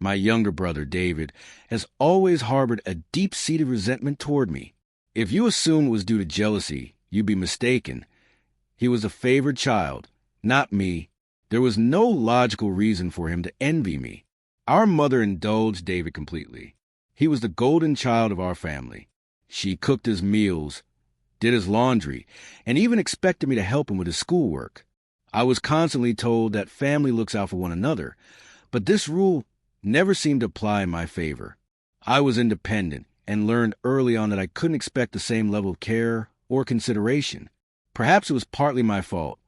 My younger brother, David, has always harbored a deep-seated resentment toward me. If you assume it was due to jealousy, you'd be mistaken. He was a favored child, not me. There was no logical reason for him to envy me. Our mother indulged David completely. He was the golden child of our family. She cooked his meals, did his laundry, and even expected me to help him with his schoolwork. I was constantly told that family looks out for one another, but this rule never seemed to apply in my favor. I was independent and learned early on that I couldn't expect the same level of care or consideration. Perhaps it was partly my fault.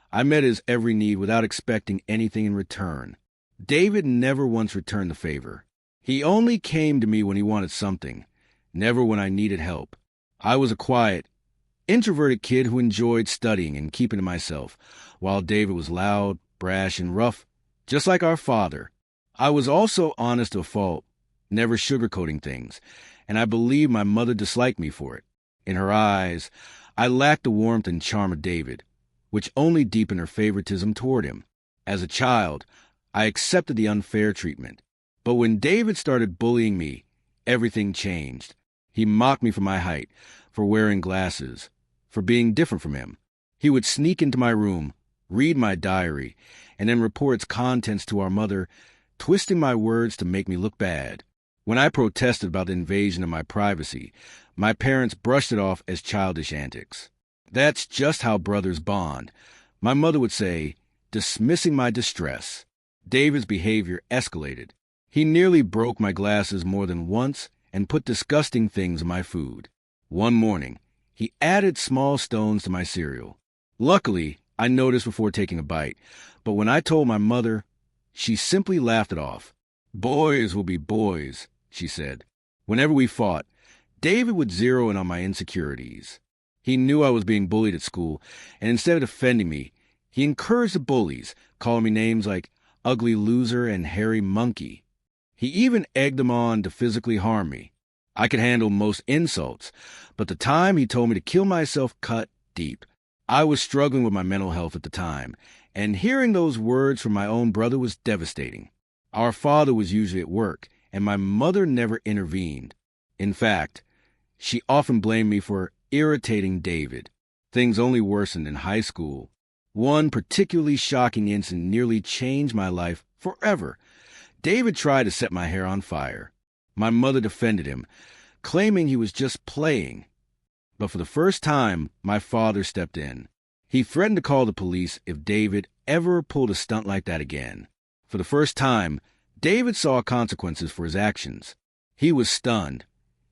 I met his every need without expecting anything in return. David never once returned the favor. He only came to me when he wanted something, never when I needed help. I was a quiet, introverted kid who enjoyed studying and keeping to myself, while David was loud, brash, and rough, just like our father. I was also honest to a fault, never sugarcoating things, and I believe my mother disliked me for it. In her eyes, I lacked the warmth and charm of David, which only deepened her favoritism toward him. As a child, I accepted the unfair treatment. But when David started bullying me, everything changed. He mocked me for my height, for wearing glasses, for being different from him. He would sneak into my room, read my diary, and then report its contents to our mother, twisting my words to make me look bad. When I protested about the invasion of my privacy, my parents brushed it off as childish antics. That's just how brothers bond, my mother would say, dismissing my distress. David's behavior escalated. He nearly broke my glasses more than once and put disgusting things in my food. One morning, he added small stones to my cereal. Luckily, I noticed before taking a bite, but when I told my mother, she simply laughed it off. "Boys will be boys," she said. Whenever we fought, David would zero in on my insecurities. He knew I was being bullied at school, and instead of defending me, he encouraged the bullies, calling me names like ugly loser and hairy monkey. He even egged them on to physically harm me. I could handle most insults, but the time he told me to kill myself cut deep. I was struggling with my mental health at the time, and hearing those words from my own brother was devastating. Our father was usually at work, and my mother never intervened. In fact, she often blamed me for irritating David. Things only worsened in high school. One particularly shocking incident nearly changed my life forever. David tried to set my hair on fire. My mother defended him, claiming he was just playing. But for the first time, my father stepped in. He threatened to call the police if David ever pulled a stunt like that again. For the first time, David saw consequences for his actions. He was stunned.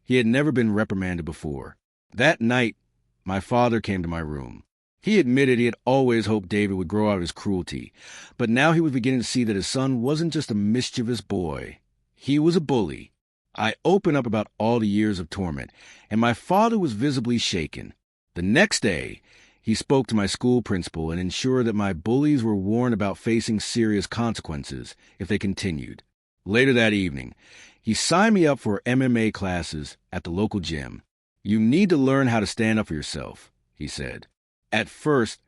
He had never been reprimanded before. That night, my father came to my room. He admitted he had always hoped David would grow out of his cruelty, but now he was beginning to see that his son wasn't just a mischievous boy. He was a bully. I opened up about all the years of torment, and my father was visibly shaken. The next day, he spoke to my school principal and ensured that my bullies were warned about facing serious consequences if they continued. Later that evening, he signed me up for MMA classes at the local gym. "You need to learn how to stand up for yourself," he said. At first,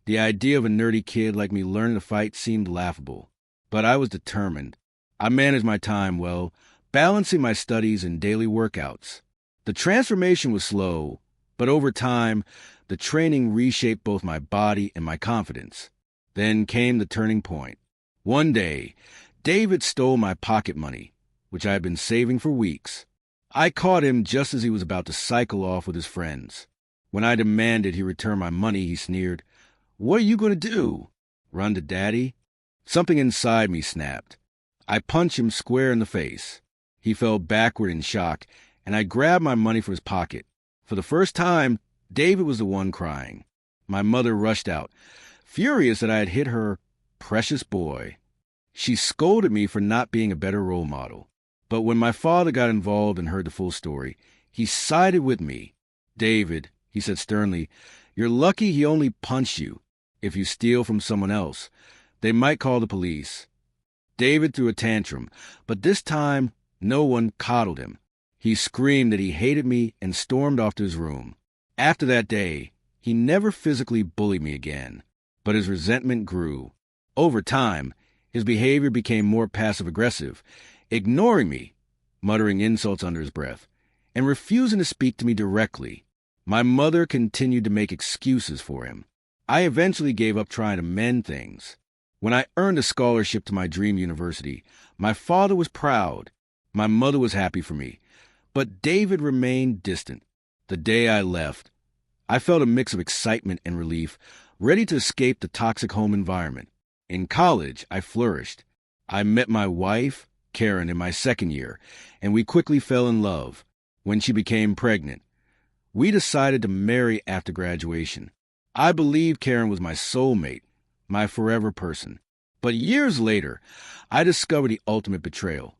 the idea of a nerdy kid like me learning to fight seemed laughable, but I was determined. I managed my time well, balancing my studies and daily workouts. The transformation was slow, but over time, the training reshaped both my body and my confidence. Then came the turning point. One day, David stole my pocket money, which I had been saving for weeks. I caught him just as he was about to cycle off with his friends. When I demanded he return my money, he sneered, "What are you going to do? Run to Daddy?" Something inside me snapped. I punched him square in the face. He fell backward in shock, and I grabbed my money from his pocket. For the first time, David was the one crying. My mother rushed out, furious that I had hit her precious boy. She scolded me for not being a better role model. But when my father got involved and heard the full story, he sided with me. "David," he said sternly, "you're lucky he only punched you. If you steal from someone else, they might call the police." David threw a tantrum, but this time no one coddled him. He screamed that he hated me and stormed off to his room. After that day, he never physically bullied me again, but his resentment grew. Over time, His behavior became more passive-aggressive, ignoring me, muttering insults under his breath, and refusing to speak to me directly. My mother continued to make excuses for him. I eventually gave up trying to mend things. When I earned a scholarship to my dream university, my father was proud. My mother was happy for me. But David remained distant. The day I left, I felt a mix of excitement and relief, ready to escape the toxic home environment. In college, I flourished. I met my wife, Karen, in my second year, and we quickly fell in love. When she became pregnant, we decided to marry after graduation. I believed Karen was my soulmate, my forever person. But years later, I discovered the ultimate betrayal.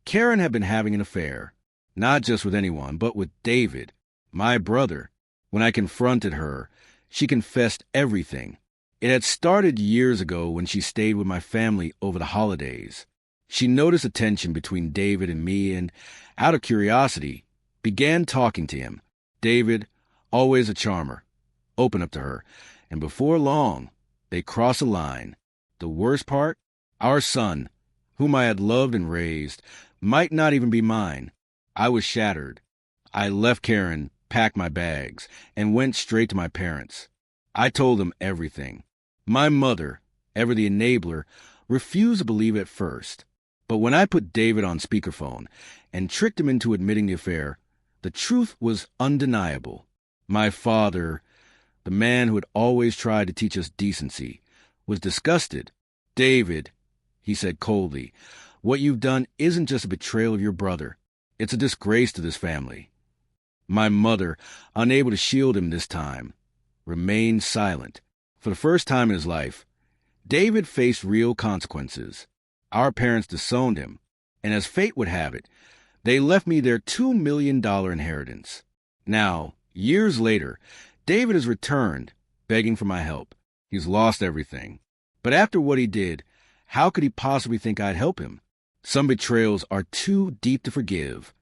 Karen had been having an affair, not just with anyone, but with David, my brother. When I confronted her, she confessed everything. It had started years ago when she stayed with my family over the holidays. She noticed a tension between David and me and, out of curiosity, began talking to him. David, always a charmer, opened up to her, and before long, they crossed a line. The worst part? Our son, whom I had loved and raised, might not even be mine. I was shattered. I left Karen, packed my bags, and went straight to my parents. I told them everything. My mother, ever the enabler, refused to believe it at first. But when I put David on speakerphone and tricked him into admitting the affair, the truth was undeniable. My father, the man who had always tried to teach us decency, was disgusted. "David," he said coldly, "what you've done isn't just a betrayal of your brother. It's a disgrace to this family." My mother, unable to shield him this time, remained silent. For the first time in his life, David faced real consequences. Our parents disowned him, and as fate would have it, they left me their $2 million inheritance. Now, years later, David has returned, begging for my help. He's lost everything. But after what he did, how could he possibly think I'd help him? Some betrayals are too deep to forgive.